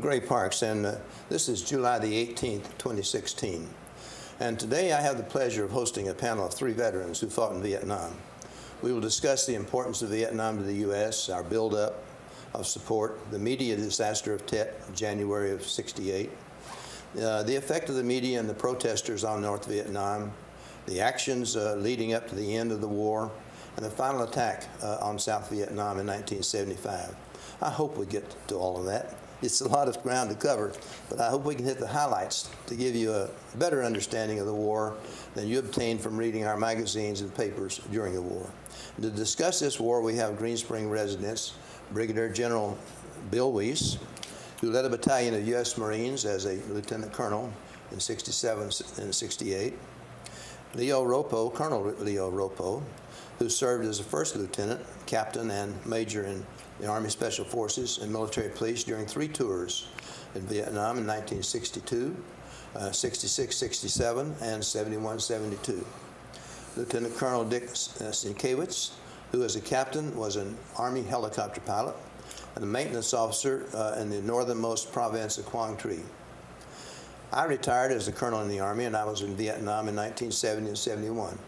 Gray Parks, and this is July the 18th, 2016. And today I have the pleasure of hosting a panel of 3 veterans who fought in Vietnam. We will discuss the importance of Vietnam to the U.S., our buildup of support, the media disaster of Tet, January of '68, the effect of the media and the protesters on North Vietnam, the actions leading up to the end of the war, and the final attack on South Vietnam in 1975. I hope we get to all of that. It's a lot of ground to cover, but I hope we can hit the highlights to give you a better understanding of the war than you obtained from reading our magazines and papers during the war. To discuss this war, we have Green Spring residents, Brigadier General Bill Weiss, who led a battalion of U.S. Marines as a lieutenant colonel in '67 and '68, Leo Ropo, Colonel Leo Ropo, who served as a first lieutenant, captain, and major in the Army Special Forces and military police during 3 tours in Vietnam in 1962, 66-67, and 71-72. Lieutenant Colonel Dick Sienkiewicz, who as a captain was an Army helicopter pilot and a maintenance officer in the northernmost province of Quang Tri. I retired as a colonel in the Army, and I was in Vietnam in 1970 and 71.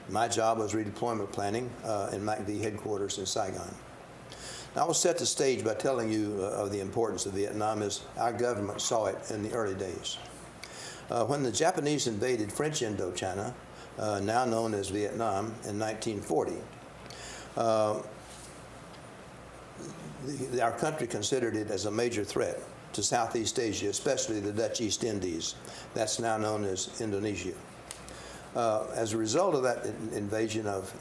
My job was redeployment planning in MACV headquarters in Saigon. I will set the stage by telling you of the importance of Vietnam as our government saw it in the early days. When the Japanese invaded French Indochina, now known as Vietnam, in 1940, our country considered it as a major threat to Southeast Asia, especially the Dutch East Indies. That's now known as Indonesia. As a result of that invasion of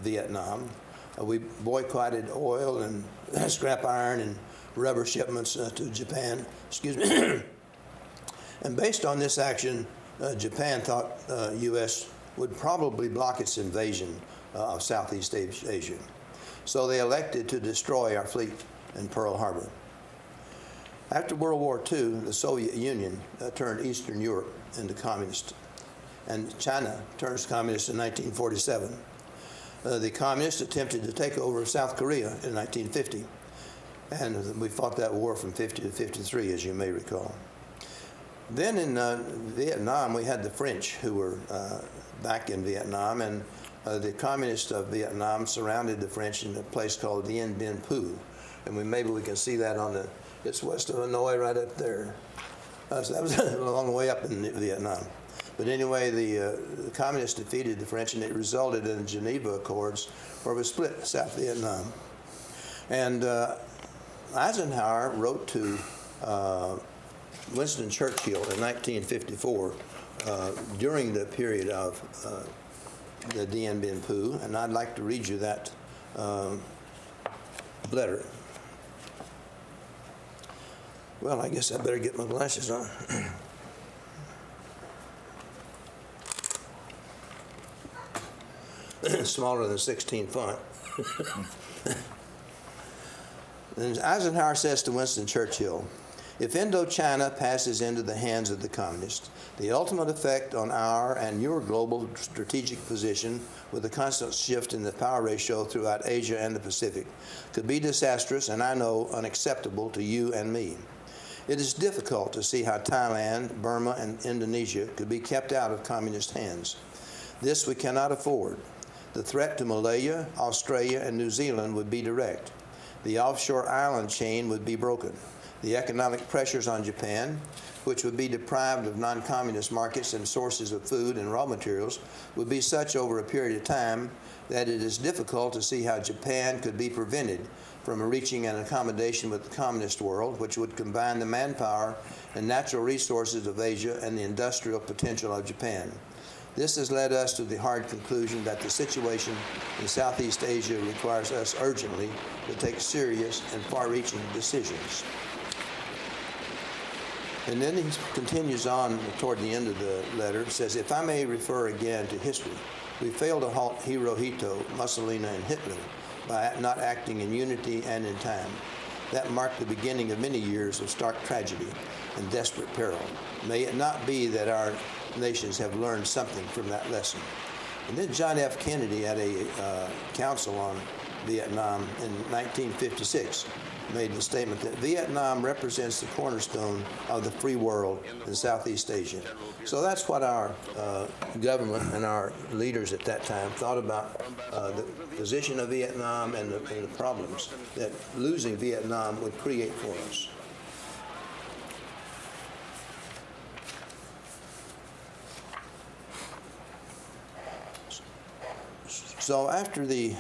Vietnam, we boycotted oil and scrap iron and rubber shipments to Japan. Excuse me. And based on this action, Japan thought U.S. would probably block its invasion of Southeast Asia. So they elected to destroy our fleet in Pearl Harbor. After World War II, the Soviet Union turned Eastern Europe into communist, and China turns communist in 1947. The communists attempted to take over South Korea in 1950, and we fought that war from 50 to 53, as you may recall. Then in Vietnam, we had the French who were back in Vietnam, and the communists of Vietnam surrounded the French in a place called Dien Bien Phu, and maybe we can see that on the, it's west of Hanoi right up there. So that was a long way up in Vietnam. But anyway, the communists defeated the French, and it resulted in the Geneva Accords, where we split South Vietnam. And Eisenhower wrote to Winston Churchill in 1954 during the period of the Dien Bien Phu, and I'd like to read you that letter. Well, I guess I better get my glasses on. Smaller than 16 font. And Eisenhower says to Winston Churchill, "If Indochina passes into the hands of the communists, the ultimate effect on our and your global strategic position with the constant shift in the power ratio throughout Asia and the Pacific could be disastrous and I know unacceptable to you and me. It is difficult to see how Thailand, Burma, and Indonesia could be kept out of communist hands. This we cannot afford. The threat to Malaya, Australia, and New Zealand would be direct. The offshore island chain would be broken. The economic pressures on Japan, which would be deprived of non-communist markets and sources of food and raw materials, would be such over a period of time that it is difficult to see how Japan could be prevented from reaching an accommodation with the communist world, which would combine the manpower and natural resources of Asia and the industrial potential of Japan. This has led us to the hard conclusion that the situation in Southeast Asia requires us urgently to take serious and far-reaching decisions." And then he continues on toward the end of the letter, says, "If I may refer again to history, we failed to halt Hirohito, Mussolini, and Hitler by not acting in unity and in time. That marked the beginning of many years of stark tragedy and desperate peril. May it not be that our nations have learned something from that lesson." And then John F. Kennedy at a council on Vietnam in 1956 made the statement that Vietnam represents the cornerstone of the free world in Southeast Asia. So that's what our government and our leaders at that time thought about the position of Vietnam and the problems that losing Vietnam would create for us. So after the,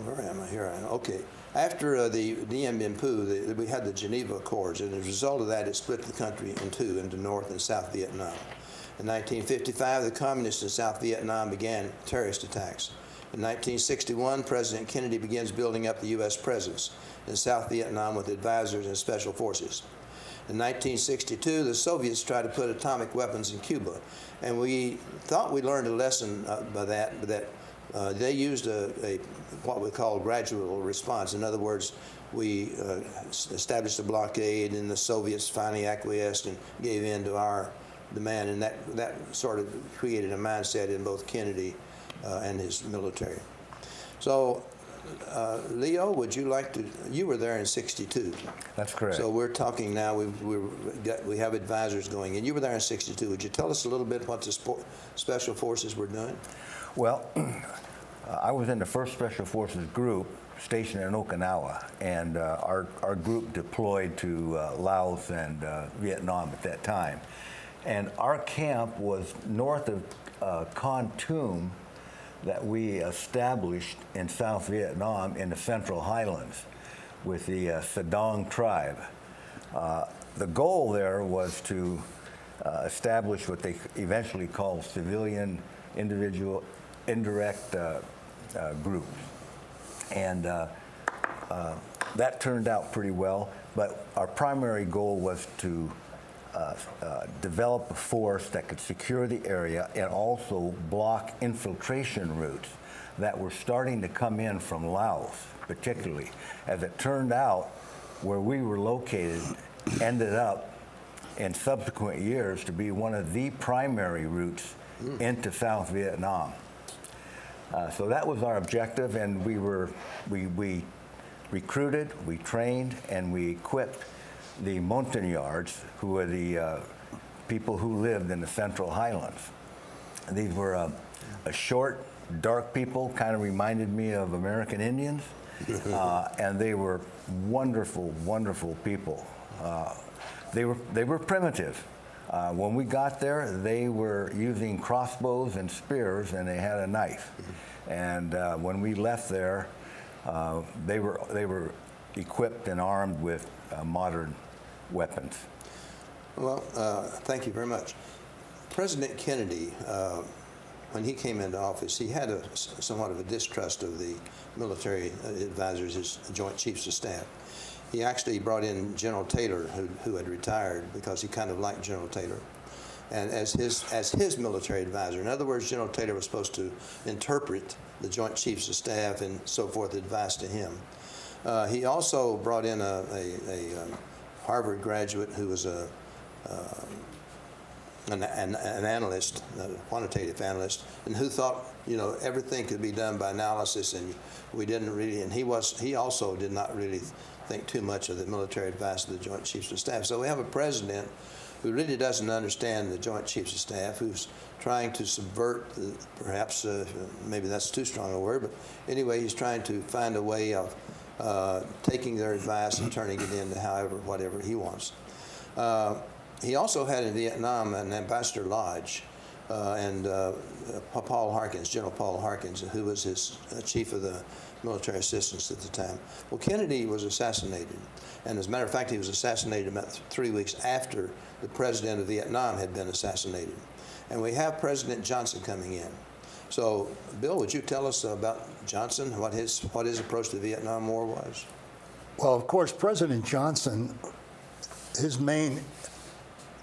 where am I? Here I am. Okay. After the Dien Bien Phu, we had the Geneva Accords, and as a result of that, it split the country in two, into North and South Vietnam. In 1955, the communists in South Vietnam began terrorist attacks. In 1961, President Kennedy begins building up the U.S. presence in South Vietnam with advisors and special forces. In 1962, the Soviets tried to put atomic weapons in Cuba, and we thought we learned a lesson by that, they used what we call gradual response. In other words, we established a blockade, and the Soviets finally acquiesced and gave in to our demand, and that sort of created a mindset in both Kennedy and his military. So, Leo, would you like to? You were there in '62. That's correct. So we're talking now. We have advisors going, and you were there in '62. Would you tell us a little bit what the special forces were doing? Well, I was in the 1st Special Forces group stationed in Okinawa, and our group deployed to Laos and Vietnam at that time. And our camp was north of Kon Tum, that we established in South Vietnam in the Central Highlands with the Sadong tribe. The goal there was to establish what they eventually called civilian indirect groups. And that turned out pretty well, but our primary goal was to develop a force that could secure the area and also block infiltration routes that were starting to come in from Laos, particularly. As it turned out, where we were located ended up in subsequent years to be one of the primary routes into South Vietnam. So that was our objective, and we recruited, we trained, and we equipped the Montagnards, who were the people who lived in the Central Highlands. These were a short, dark people, kind of reminded me of American Indians, and they were wonderful, wonderful people. They were primitive. When we got there, they were using crossbows and spears, and they had a knife. And when we left there, they were equipped and armed with modern weapons. Well, thank you very much. President Kennedy, when he came into office, he had somewhat of a distrust of the military advisors, his Joint Chiefs of Staff. He actually brought in General Taylor, who had retired, because he kind of liked General Taylor, and as his military advisor. In other words, General Taylor was supposed to interpret the Joint Chiefs of Staff and so forth advice to him. He also brought in a Harvard graduate who was an analyst, a quantitative analyst, and who thought everything could be done by analysis, and we didn't really. And he also did not really think too much of the military advice of the Joint Chiefs of Staff. So we have a president who really doesn't understand the Joint Chiefs of Staff, who's trying to subvert, perhaps maybe that's too strong a word, but anyway, he's trying to find a way of taking their advice and turning it into whatever he wants. He also had in Vietnam an Ambassador Lodge and Paul Harkins, General Paul Harkins, who was his chief of the military assistance at the time. Well, Kennedy was assassinated, and as a matter of fact, he was assassinated about 3 weeks after the president of Vietnam had been assassinated. And we have President Johnson coming in. So, Bill, would you tell us about Johnson, what his approach to the Vietnam War was? Well, of course, President Johnson, his main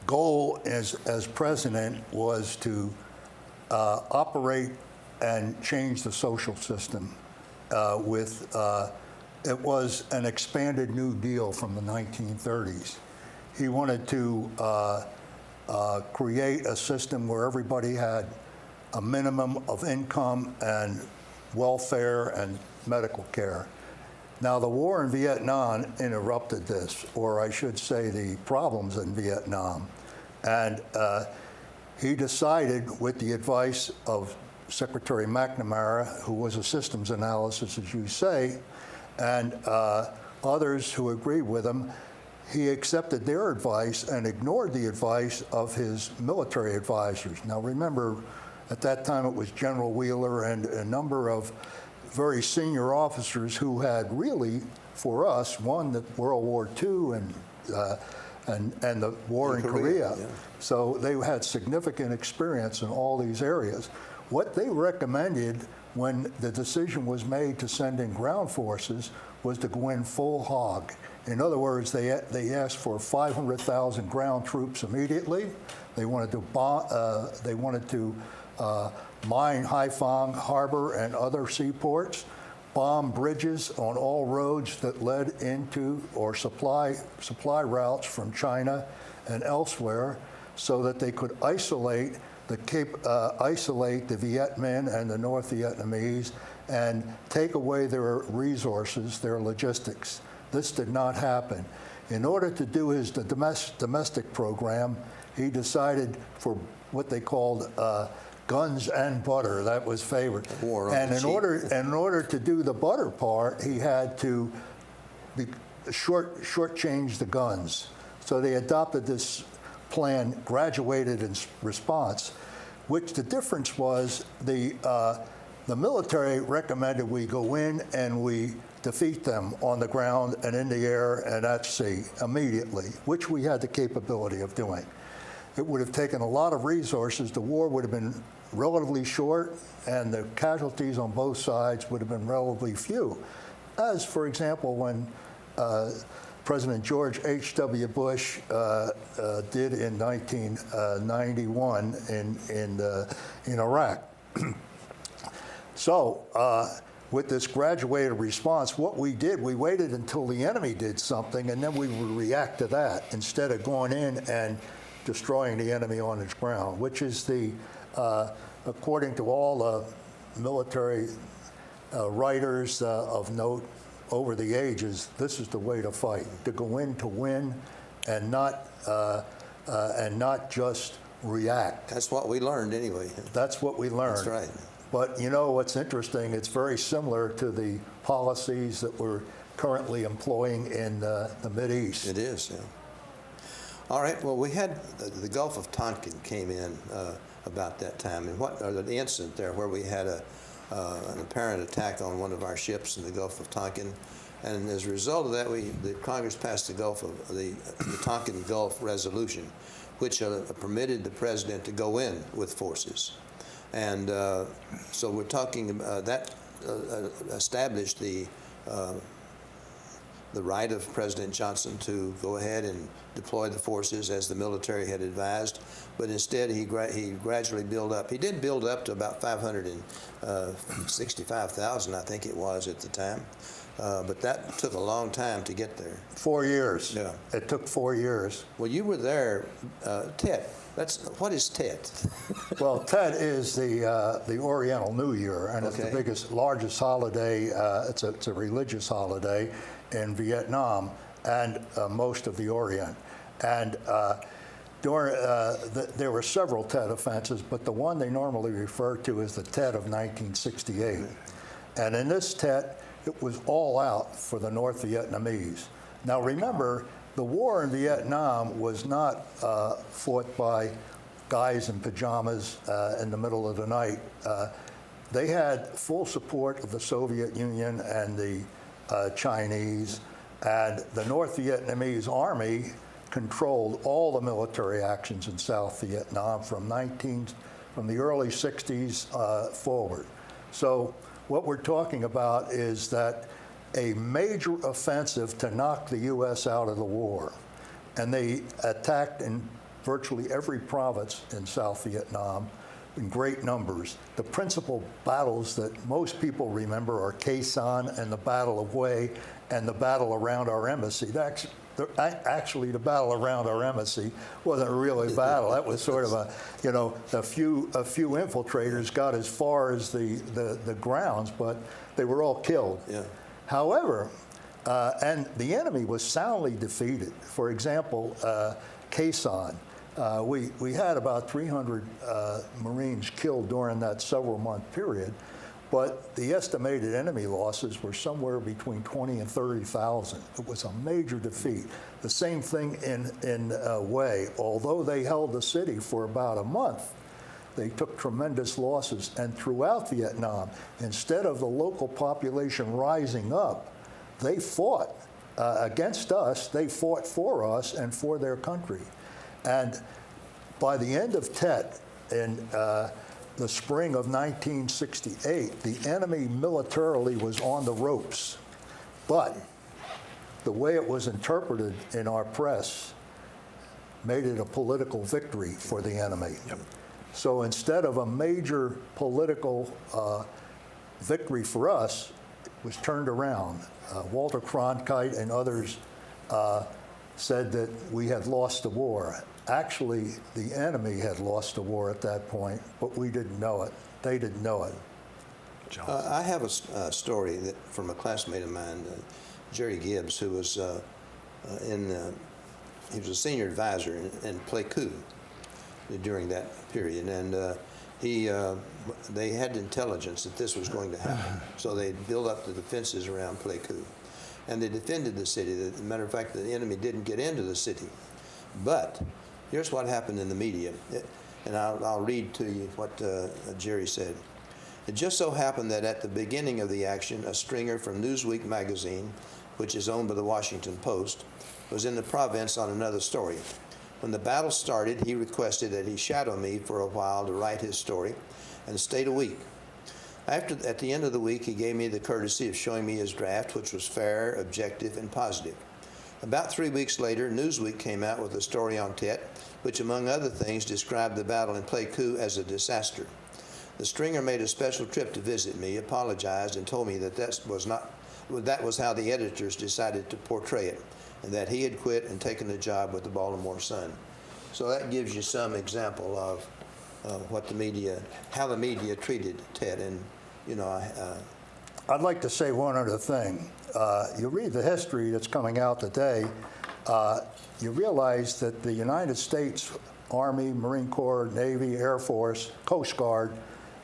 goal as president was to operate and change the social system it was an expanded New Deal from the 1930s. He wanted to create a system where everybody had a minimum of income and welfare and medical care. Now, the war in Vietnam interrupted this, or I should say the problems in Vietnam. And he decided, with the advice of Secretary McNamara, who was a systems analyst, as you say, and others who agreed with him, he accepted their advice and ignored the advice of his military advisors. Now, remember, at that time it was General Wheeler and a number of very senior officers who had really, for us, won the World War II and the war in Korea. Yeah. So they had significant experience in all these areas. What they recommended when the decision was made to send in ground forces was to go in full hog. In other words, they asked for 500,000 ground troops immediately. They wanted to mine Haiphong Harbor and other seaports, bomb bridges on all roads that led into or supply routes from China and elsewhere, so that they could isolate the Viet Minh and the North Vietnamese and take away their resources, their logistics. This did not happen. In order to do his domestic program, he decided for what they called guns and butter. That was favored. And in order to do the butter part, he had to shortchange the guns. So they adopted this plan, graduated in response, which the difference was the military recommended we go in and we defeat them on the ground and in the air and at sea immediately, which we had the capability of doing. It would have taken a lot of resources. The war would have been relatively short, and the casualties on both sides would have been relatively few. As, for example, when President George H.W. Bush did in 1991 in Iraq. So, with this graduated response, what we did, we waited until the enemy did something, and then we would react to that instead of going in and destroying the enemy on its ground, which is according to all the military writers of note over the ages, this is the way to fight: to go in to win, and not just react. That's what we learned anyway. That's what we learned. That's right. But you know what's interesting? It's very similar to the policies that we're currently employing in the Mideast. It is, yeah. All right, well, we had the Gulf of Tonkin came in about that time, and the incident there where we had an apparent attack on one of our ships in the Gulf of Tonkin, and as a result of that, the Congress passed the Tonkin Gulf Resolution, which permitted the president to go in with forces. And so we're talking that established the right of President Johnson to go ahead and deploy the forces as the military had advised, but instead he gradually built up. He did build up to about 565,000, I think it was at the time, but that took a long time to get there. 4 years. Yeah. It took 4 years. Well, you were there, Tet. What is Tet? Well, Tet is the Oriental New Year, and it's the largest holiday. It's a religious holiday in Vietnam and most of the Orient. And there were several Tet offenses, but the one they normally refer to is the Tet of 1968. And in this Tet, it was all out for the North Vietnamese. Now remember, the war in Vietnam was not fought by guys in pajamas in the middle of the night. They had full support of the Soviet Union and the Chinese, and the North Vietnamese army controlled all the military actions in South Vietnam from the early 60s forward. So what we're talking about is that a major offensive to knock the U.S. out of the war. And they attacked in virtually every province in South Vietnam in great numbers. The principal battles that most people remember are Quezon and the Battle of Hue and the battle around our embassy. Actually, the battle around our embassy wasn't really a battle. That was sort of a few infiltrators got as far as the grounds, but they were all killed. Yeah. However, and the enemy was soundly defeated. For example, Quezon. We had about 300 Marines killed during that several-month period, but the estimated enemy losses were somewhere between 20 and 30,000. It was a major defeat. The same thing in Hue. Although they held the city for about a month, they took tremendous losses. And throughout Vietnam, instead of the local population rising up, they fought against us. They fought for us and for their country. And by the end of Tet in the spring of 1968, the enemy militarily was on the ropes. But the way it was interpreted in our press made it a political victory for the enemy. Yep. So instead of a major political victory for us, it was turned around. Walter Cronkite and others said that we had lost the war. Actually, the enemy had lost the war at that point, but we didn't know it. They didn't know it. I have a story from a classmate of mine, Jerry Gibbs, who was he was a senior advisor in Pleiku during that period, and they had intelligence that this was going to happen. So they built up the defenses around Pleiku, and they defended the city. As a matter of fact, the enemy didn't get into the city. But here's what happened in the media, and I'll read to you what Jerry said. It just so happened that at the beginning of the action, a stringer from Newsweek magazine, which is owned by the Washington Post, was in the province on another story. When the battle started, he requested that he shadow me for a while to write his story, and stayed a week. At the end of the week, he gave me the courtesy of showing me his draft, which was fair, objective, and positive. About 3 weeks later, Newsweek came out with a story on Tet, which, among other things, described the battle in Pleiku as a disaster. The stringer made a special trip to visit me, apologized, and told me that that was how the editors decided to portray it, and that he had quit and taken a job with the Baltimore Sun. So that gives you some example of how the media treated Tet. And I'd like to say one other thing. You read the history that's coming out today, you realize that the United States Army, Marine Corps, Navy, Air Force, Coast Guard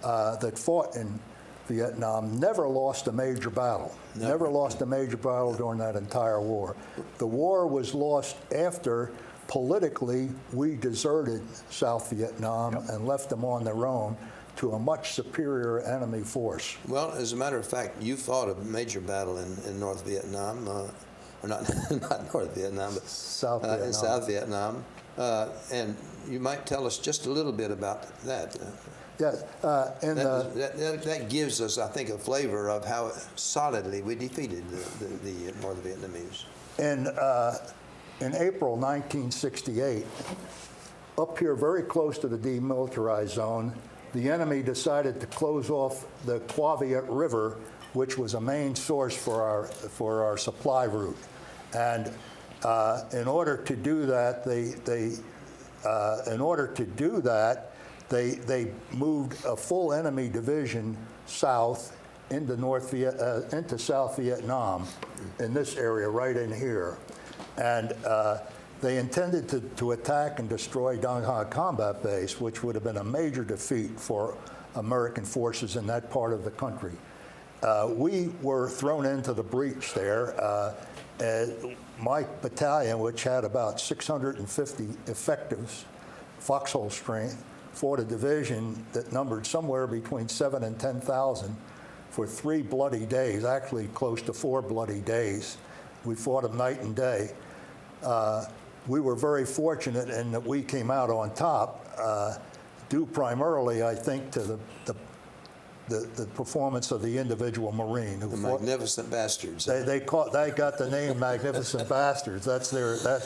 that fought in Vietnam never lost a major battle. Never lost a major battle during that entire war. The war was lost after, politically, we deserted South Vietnam and left them on their own to a much superior enemy force. Well, as a matter of fact, you fought a major battle in North Vietnam, or not North Vietnam, but South Vietnam. In South Vietnam. And you might tell us just a little bit about that. Yes, that gives us, I think, a flavor of how solidly we defeated the North Vietnamese. In April 1968, up here very close to the demilitarized zone, the enemy decided to close off the Qua Viet River, which was a main source for our supply route. And in order to do that, they moved a full enemy division south into South Vietnam, in this area right in here. And they intended to attack and destroy Dong Ha Combat Base, which would have been a major defeat for American forces in that part of the country. We were thrown into the breach there. My battalion, which had about 650 effectives, foxhole strength, fought a division that numbered somewhere between 7,000 and 10,000 for 3 bloody days, actually close to 4 bloody days. We fought them night and day. We were very fortunate in that we came out on top, due primarily, I think, to the performance of the individual Marine who fought. Magnificent Bastards. They got the name Magnificent Bastards. That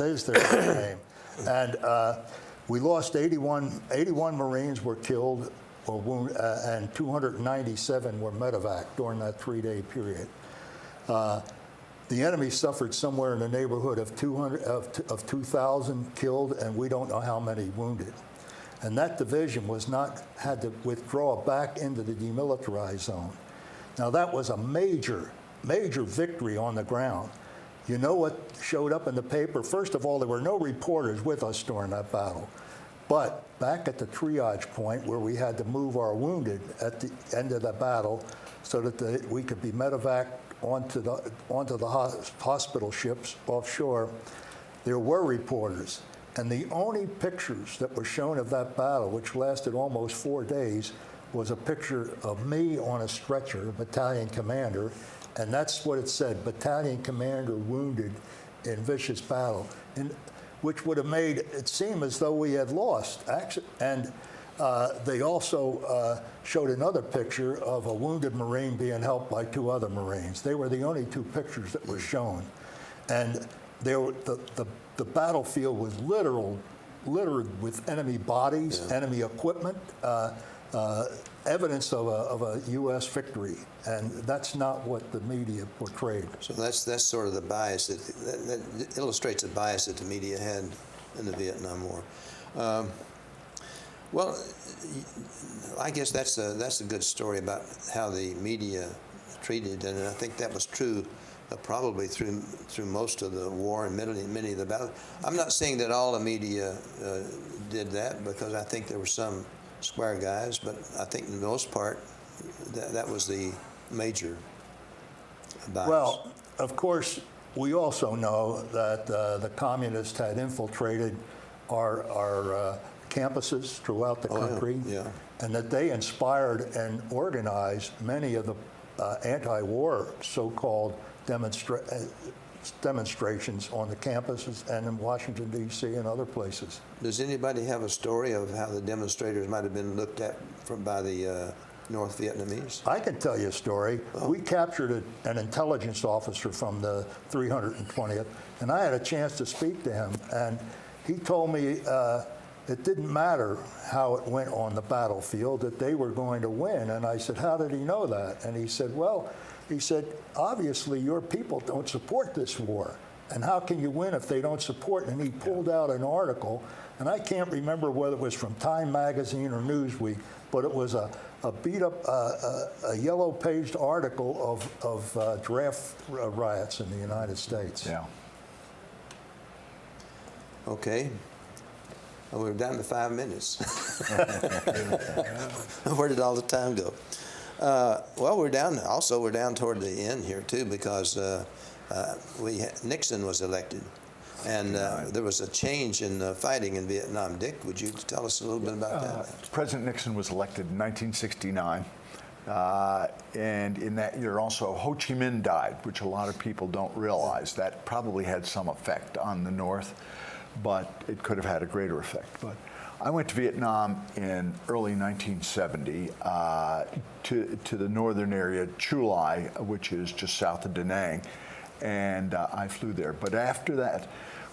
is their name. And we lost 81 Marines were killed or wounded, and 297 were medevac during that 3-day period. the enemy suffered somewhere in the neighborhood of 2,000 killed, and we don't know how many wounded. And that division had to withdraw back into the demilitarized zone. Now that was a major victory on the ground. You know what showed up in the paper? First of all, there were no reporters with us during that battle. But back at the triage point where we had to move our wounded at the end of the battle so that we could be medevaced onto the hospital ships offshore, there were reporters. And the only pictures that were shown of that battle, which lasted almost 4 days, was a picture of me on a stretcher, battalion commander, and that's what it said, battalion commander wounded in vicious battle, which would have made it seem as though we had lost. And they also showed another picture of a wounded Marine being helped by 2 other Marines. They were the only 2 pictures that were shown. And the battlefield was littered with enemy bodies, enemy equipment, evidence of a U.S. victory, and that's not what the media portrayed. So that's sort of the bias that illustrates the bias that the media had in the Vietnam War. Well, I guess that's a good story about how the media treated, and I think that was true probably through most of the war and many of the battles. I'm not saying that all the media did that, because I think there were some square guys, but I think in the most part that was the major bias. Well, of course, we also know that the communists had infiltrated our campuses throughout the country, and that they inspired and organized many of the anti-war so-called demonstrations on the campuses and in Washington, D.C. and other places. Does anybody have a story of how the demonstrators might have been looked at by the North Vietnamese? I can tell you a story. Oh. We captured an intelligence officer from the 320th, and I had a chance to speak to him, and he told me it didn't matter how it went on the battlefield, that they were going to win. And I said, how did he know that? And he said, well, obviously your people don't support this war. And how can you win if they don't support? And he pulled out an article, and I can't remember whether it was from Time Magazine or Newsweek, but it was a beat-up, a yellow-paged article of draft riots in the United States. Yeah. Okay. Well, we're down to 5 minutes. Where did all the time go? Well, we're down toward the end here too, because Nixon was elected, and there was a change in fighting in Vietnam. Dick, would you tell us a little bit about that? President Nixon was elected in 1969, and in that year also Ho Chi Minh died, which a lot of people don't realize. That probably had some effect on the North, but it could have had a greater effect. But I went to Vietnam in early 1970 to the northern area, Chu Lai, which is just south of Da Nang, and I flew there. But after that,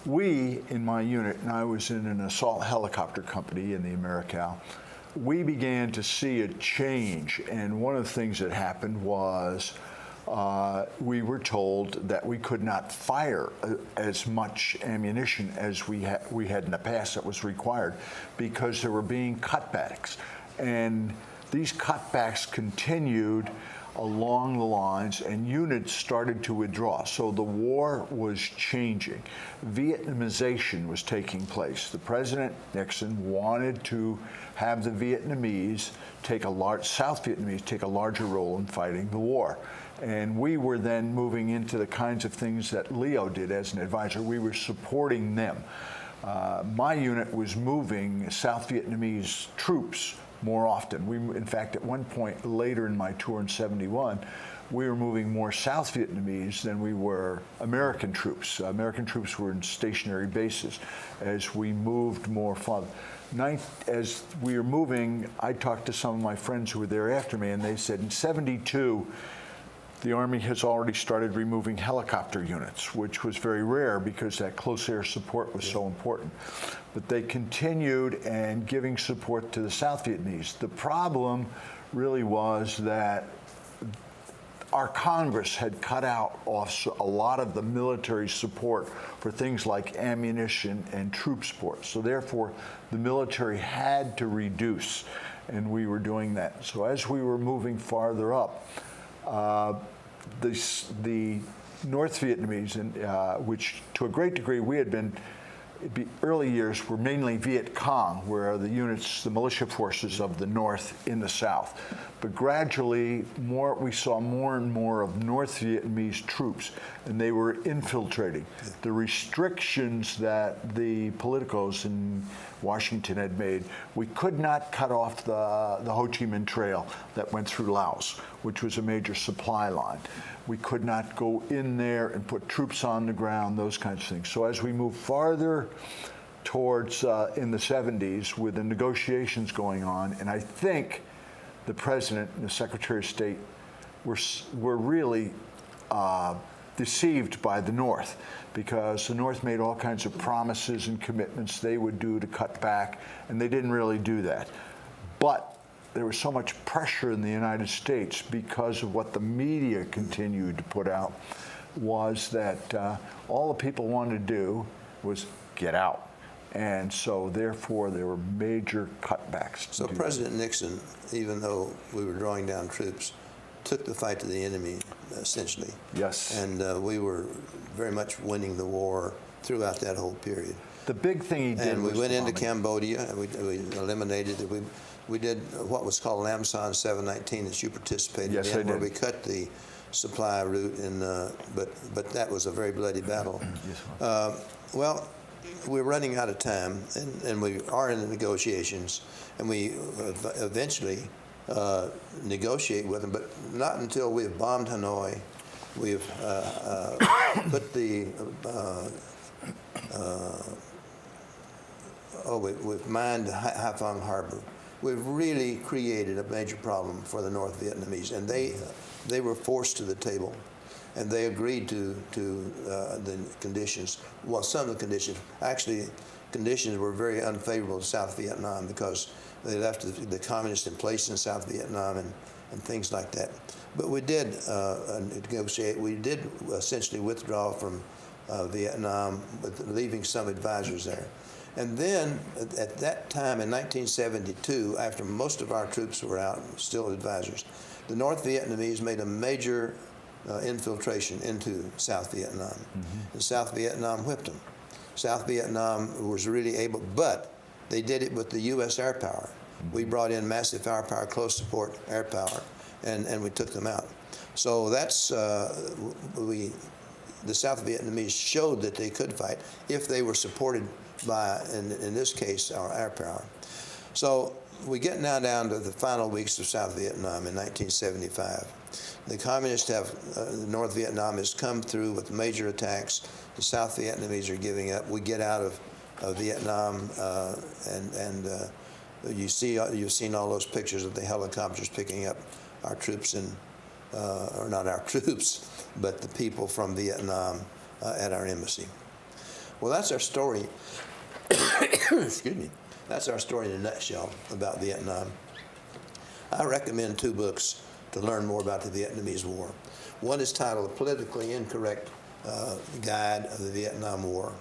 we, in my unit, and I was in an assault helicopter company in the Americal, we began to see a change. And one of the things that happened was we were told that we could not fire as much ammunition as we had in the past that was required, because there were being cutbacks. And these cutbacks continued along the lines, and units started to withdraw. So the war was changing. Vietnamization was taking place. The President Nixon wanted to have the Vietnamese South Vietnamese take a larger role in fighting the war. And we were then moving into the kinds of things that Leo did as an advisor. We were supporting them. My unit was moving South Vietnamese troops more often. In fact, at one point later in my tour in '71, we were moving more South Vietnamese than we were American troops. American troops were in stationary bases. As we moved more farther, as we were moving, I talked to some of my friends who were there after me, and they said in '72, the Army has already started removing helicopter units, which was very rare because that close air support was so important. But they continued and giving support to the South Vietnamese. The problem really was that our Congress had cut out off a lot of the military support for things like ammunition and troop support. So therefore, the military had to reduce, and we were doing that. So as we were moving farther up, the North Vietnamese, which to a great degree we had been, early years were mainly Viet Cong, where the units, the militia forces of the North in the South. But gradually, we saw more and more of North Vietnamese troops, and they were infiltrating. The restrictions that the politicos in Washington had made, we could not cut off the Ho Chi Minh Trail that went through Laos, which was a major supply line. We could not go in there and put troops on the ground, those kinds of things. So as we move farther towards in the 70s with the negotiations going on, and I think the President and the Secretary of State were really deceived by the North, because the North made all kinds of promises and commitments they would do to cut back, and they didn't really do that. But there was so much pressure in the United States because of what the media continued to put out, was that all the people wanted to do was get out. And so therefore there were major cutbacks. So President Nixon, even though we were drawing down troops, took the fight to the enemy, essentially. Yes. And we were very much winning the war throughout that whole period. The big thing he did and we was went into bombing. Cambodia, and we eliminated it. We did what was called Lam Son 719 that you participated Yes, I in, where did. we cut the supply route, but that was a very bloody battle. Yes, well, we're running out of time, and we are in the negotiations, and we eventually negotiate with them, but not until we've bombed Hanoi, we've put the we've mined Haiphong Harbor. We've really created a major problem for the North Vietnamese, and they were forced to the table, and they agreed to the conditions. Well, some of the conditions, actually, conditions were very unfavorable to South Vietnam, because they left the communists in place in South Vietnam and things like that. But we did negotiate. We did essentially withdraw from Vietnam, with leaving some advisors there. And then, at that time in 1972, after most of our troops were out, still advisors, the North Vietnamese made a major infiltration into South Vietnam. And South Vietnam whipped them. South Vietnam was really able, but they did it with the U.S. air power. We brought in massive firepower, close support air power, and we took them out. So that's, the South Vietnamese showed that they could fight if they were supported by, in this case, our air power. So we get now down to the final weeks of South Vietnam in 1975. The communists have, North Vietnam has come through with major attacks. The South Vietnamese are giving up. We get out of Vietnam, you've seen all those pictures of the helicopters picking up our troops or not our troops, but the people from Vietnam at our embassy. Well, that's our story. Excuse me. That's our story in a nutshell about Vietnam. I recommend 2 books to learn more about the Vietnamese War. One is titled Politically Incorrect Guide of the Vietnam War.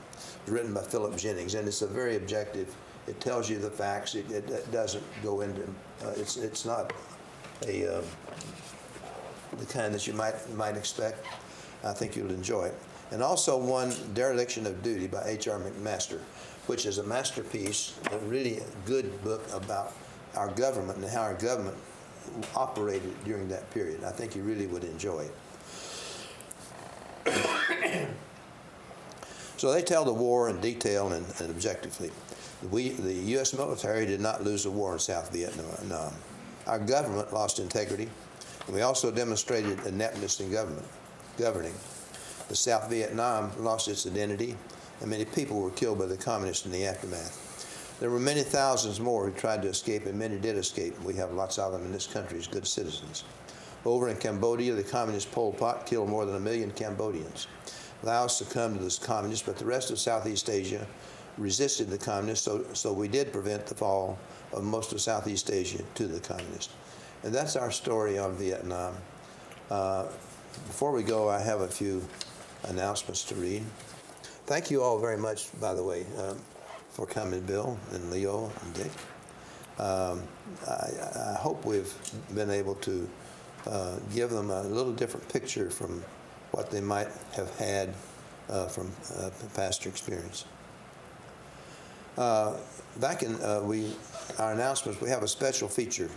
It's written by Philip Jennings, and it's a very objective. It tells you the facts. It doesn't go into, it's not the kind that you might expect. I think you'll enjoy it. And also one, Dereliction of Duty by H.R. McMaster, which is a masterpiece, a really good book about our government and how our government operated during that period. I think you really would enjoy it. So they tell the war in detail and objectively. The U.S. military did not lose the war in South Vietnam. Our government lost integrity, and we also demonstrated ineptness in governing. The South Vietnam lost its identity, and many people were killed by the communists in the aftermath. There were many thousands more who tried to escape, and many did escape. We have lots of them in this country as good citizens. Over in Cambodia, the communist Pol Pot killed more than 1 million Cambodians. Laos succumbed to the communists, but the rest of Southeast Asia resisted the communists, so we did prevent the fall of most of Southeast Asia to the communists. And that's our story on Vietnam. Before we go, I have a few announcements to read. Thank you all very much, by the way, for coming, Bill and Leo and Dick. I hope we've been able to give them a little different picture from what they might have had from past experience. Back in our announcements, we have a special feature